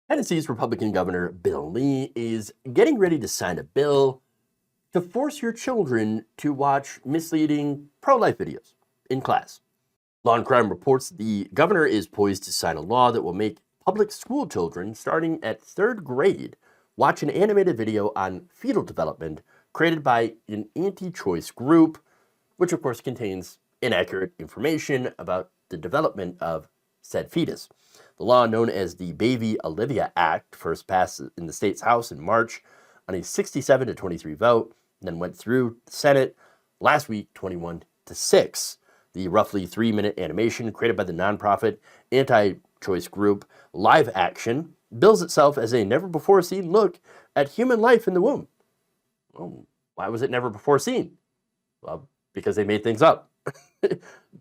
Tennessee's Republican Governor Bill Lee is getting ready to sign a bill to force your children to watch misleading pro-life videos in class. Law and Crime reports the governor is poised to sign a law that will make public school children starting at third grade watch an animated video on fetal development created by an anti-choice group, which of course contains inaccurate information about the development of said fetus. The law, known as the Baby Olivia Act, first passed in the state's House in March on a 67-23 vote, and then went through the Senate last week 21-6. The roughly 3-minute animation created by the nonprofit anti-choice group Live Action bills itself as a never-before-seen look at human life in the womb. Well, why was it never before seen? Well, because they made things up.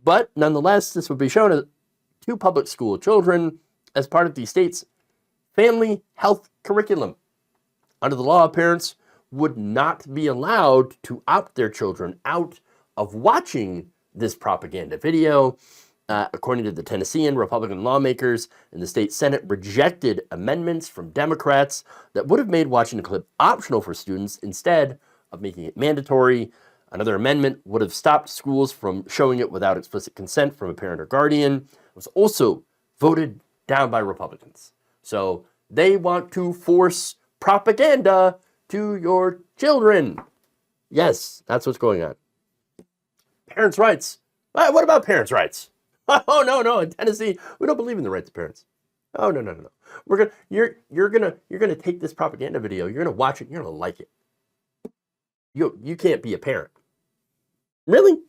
But nonetheless, this would be shown to public school children as part of the state's family health curriculum. Under the law, parents would not be allowed to opt their children out of watching this propaganda video. According to the Tennessean, Republican lawmakers in the state Senate rejected amendments from Democrats that would have made watching the clip optional for students instead of making it mandatory. Another amendment would have stopped schools from showing it without explicit consent from a parent or guardian. It was also voted down by Republicans. So they want to force propaganda to your children. Yes, that's what's going on. Parents' rights. What about parents' rights? Oh, no. In Tennessee, we don't believe in the rights of parents. Oh, no. You're gonna take this propaganda video. You're gonna watch it. You're gonna like it. You can't be a parent. Really?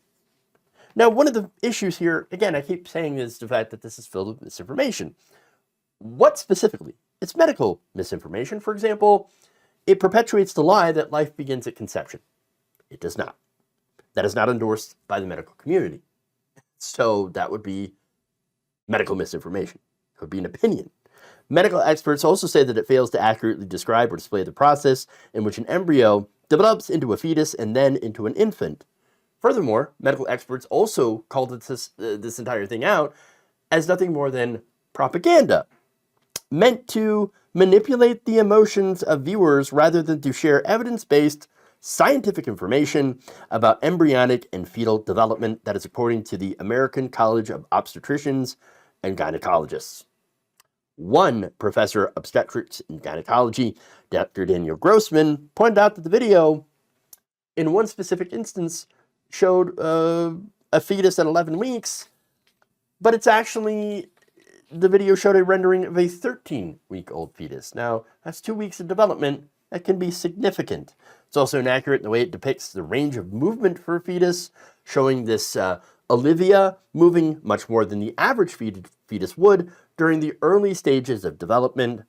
Now, one of the issues here, again, I keep saying, is the fact that this is filled with misinformation. What specifically? It's medical misinformation. For example, it perpetuates the lie that life begins at conception. It does not. That is not endorsed by the medical community. So that would be medical misinformation. It would be an opinion. Medical experts also say that it fails to accurately describe or display the process in which an embryo develops into a fetus and then into an infant. Furthermore, medical experts also called this entire thing out as nothing more than propaganda, meant to manipulate the emotions of viewers rather than to share evidence-based scientific information about embryonic and fetal development that is according to the American College of Obstetricians and Gynecologists. One professor of obstetrics and gynecology, Dr. Daniel Grossman, pointed out that the video, in one specific instance, showed a fetus at 11 weeks, but it's actually, the video showed a rendering of a 13-week-old fetus. Now, that's 2 weeks of development. That can be significant. It's also inaccurate in the way it depicts the range of movement for a fetus, showing this Olivia moving much more than the average fetus would during the early stages of development.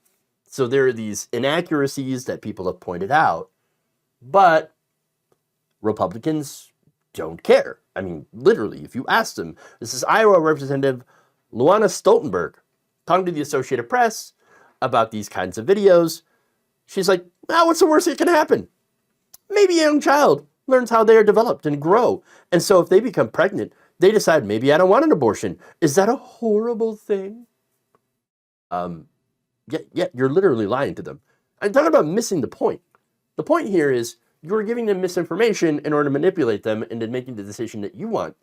So there are these inaccuracies that people have pointed out, but Republicans don't care. I mean, literally, if you ask them, this is Iowa Representative Luana Stoltenberg talking to the Associated Press about these kinds of videos. She's like, what's the worst that can happen? Maybe a young child learns how they are developed and grow. And so if they become pregnant, they decide, maybe I don't want an abortion. Is that a horrible thing? Yeah, you're literally lying to them. I'm talking about missing the point. The point here is you're giving them misinformation in order to manipulate them into making the decision that you want.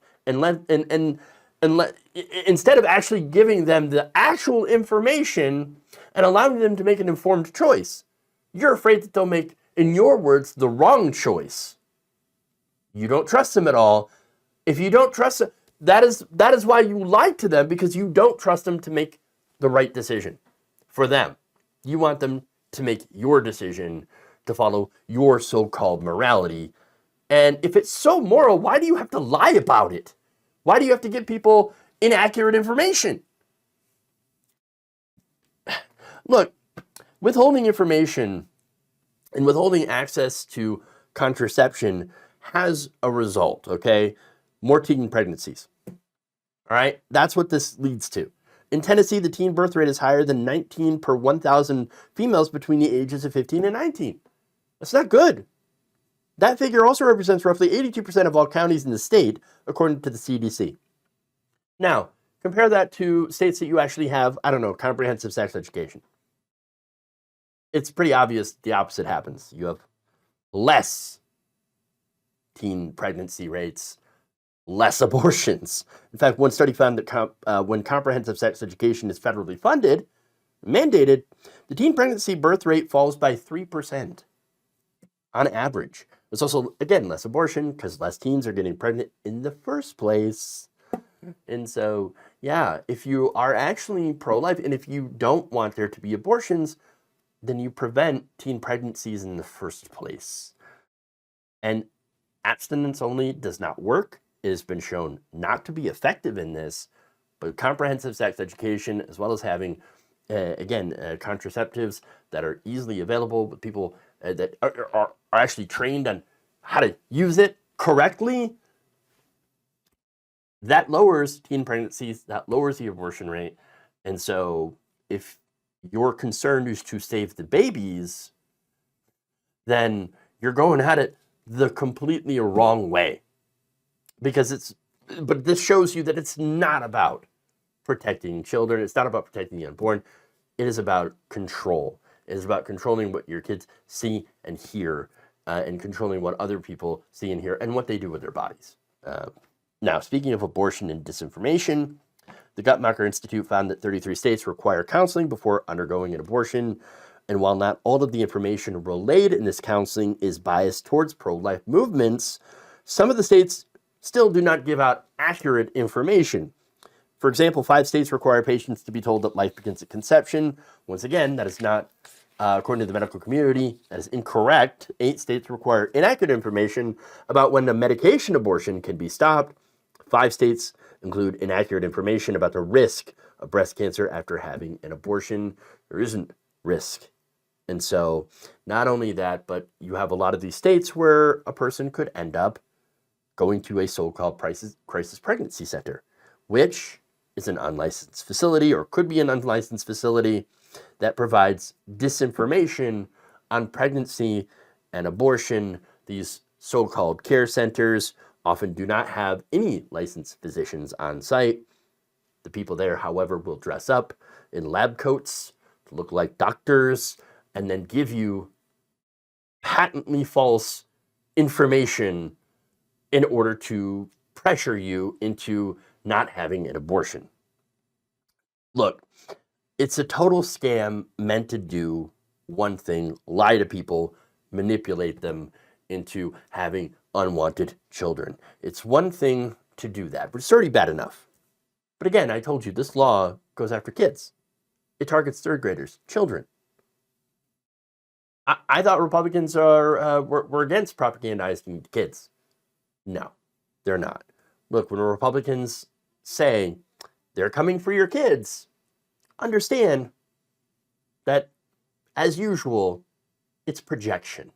Instead of actually giving them the actual information and allowing them to make an informed choice, you're afraid that they'll make, in your words, the wrong choice. You don't trust them at all. If you don't trust them, that is why you lie to them, because you don't trust them to make the right decision for them. You want them to make your decision, to follow your so-called morality. And if it's so moral, why do you have to lie about it? Why do you have to give people inaccurate information? Look, withholding information and withholding access to contraception has a result, okay? More teen pregnancies. All right? That's what this leads to. In Tennessee, the teen birth rate is higher than 19 per 1,000 females between the ages of 15 and 19. That's not good. That figure also represents roughly 82% of all counties in the state, according to the CDC. Now, compare that to states that you actually have, I don't know, comprehensive sex education. it's pretty obvious the opposite happens. You have less teen pregnancy rates, less abortions. In fact, one study found that when comprehensive sex education is federally funded, mandated, the teen pregnancy birth rate falls by 3% on average. There's also, again, less abortion because less teens are getting pregnant in the first place. And so, yeah, if you are actually pro-life and if you don't want there to be abortions, then you prevent teen pregnancies in the first place. And abstinence only does not work. It has been shown not to be effective in this, but comprehensive sex education, as well as having, contraceptives that are easily available with people that are actually trained on how to use it correctly, that lowers teen pregnancies, that lowers the abortion rate. And so if your concern is to save the babies, then you're going at it the completely wrong way. But this shows you that it's not about protecting children. It's not about protecting the unborn. It is about control. It is about controlling what your kids see and hear, and controlling what other people see and hear and what they do with their bodies. Now, speaking of abortion and disinformation, the Guttmacher Institute found that 33 states require counseling before undergoing an abortion. And while not all of the information relayed in this counseling is biased towards pro-life movements, some of the states still do not give out accurate information. For example, 5 states require patients to be told that life begins at conception. Once again, that is not, according to the medical community, that is incorrect. 8 states require inaccurate information about when a medication abortion can be stopped. 5 states include inaccurate information about the risk of breast cancer after having an abortion. There isn't risk. And so not only that, but you have a lot of these states where a person could end up going to a so-called crisis pregnancy center, which is an unlicensed facility or could be an unlicensed facility that provides disinformation on pregnancy and abortion. These so-called care centers often do not have any licensed physicians on site. The people there, however, will dress up in lab coats to look like doctors and then give you patently false information in order to pressure you into not having an abortion. Look, it's a total scam meant to do one thing: lie to people, manipulate them into having unwanted children. It's one thing to do that, but it's already bad enough. But again, I told you, this law goes after kids. It targets 3rd graders, children. I thought Republicans were against propagandizing kids. No, they're not. Look, when Republicans say they're coming for your kids, understand that, as usual, it's projection.